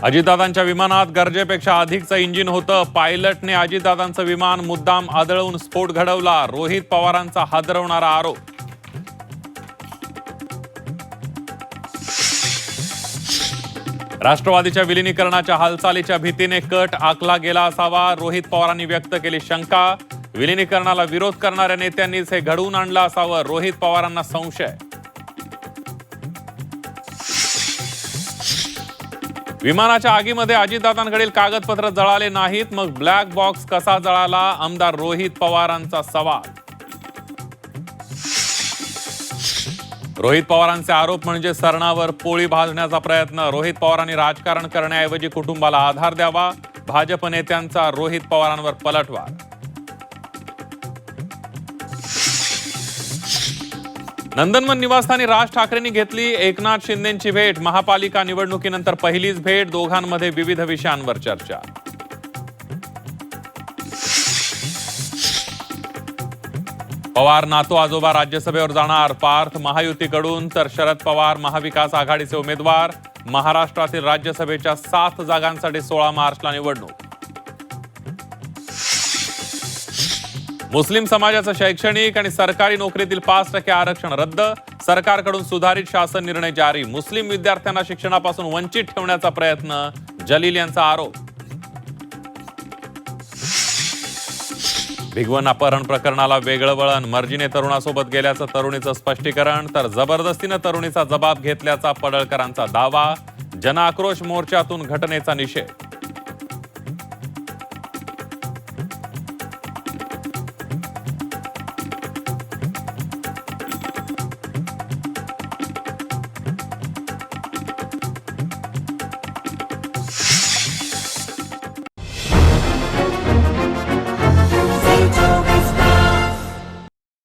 अजितदादांच्या विमानात गरजेपेक्षा अधिकचं इंजिन होतं. पायलटने अजितदादांचं विमान मुद्दाम आदळवून स्फोट घडवला. रोहित पवारांचा हादरवणारा आरोप. राष्ट्रवादीच्या विलिनीकरणाच्या हालचालीच्या भीतीने कट आखला गेला असावा. रोहित पवारांनी व्यक्त केली शंका. विलिनीकरणाला विरोध करणाऱ्या नेत्यांनीच हे घडवून आणलं असावं, रोहित पवारांना संशय. विमानाच्या आगीमध्ये अजितदादांकडील कागदपत्र जळाले नाहीत, मग ब्लॅक बॉक्स कसा जळाला? आमदार रोहित पवारांचा सवाल. रोहित पवारांचे आरोप म्हणजे सरणावर पोळी भाजण्याचा प्रयत्न. रोहित पवारांनी राजकारण करण्याऐवजी कुटुंबाला आधार द्यावा. भाजप नेत्यांचा रोहित पवारांवर पलटवार. नंदनवन निवासस्थानी राज ठाकरेंनी घेतली एकनाथ शिंदेंची भेट. महापालिका निवडणुकीनंतर पहिलीच भेट. दोघांमध्ये विविध विषयांवर चर्चा. पवार नातू आजोबा राज्यसभेवर जाणार. पार्थ महायुतीकडून तर शरद पवार महाविकास आघाडीचे उमेदवार. महाराष्ट्रातील राज्यसभेच्या 7 जागांसाठी 16 मार्चला निवडणूक. मुस्लिम समाजाचं शैक्षणिक आणि सरकारी नोकरीतील 5% आरक्षण रद्द. सरकारकडून सुधारित शासन निर्णय जारी. मुस्लिम विद्यार्थ्यांना शिक्षणापासून वंचित ठेवण्याचा प्रयत्न, जलील यांचा आरोप. भिगवण अपहरण प्रकरणाला वेगळं वळण. मर्जीने तरुणासोबत गेल्याचं तरुणीचं स्पष्टीकरण, तर जबरदस्तीनं तरुणीचा जबाब घेतल्याचा पडळकरांचा दावा. जनआक्रोश मोर्चातून घटनेचा निषेध.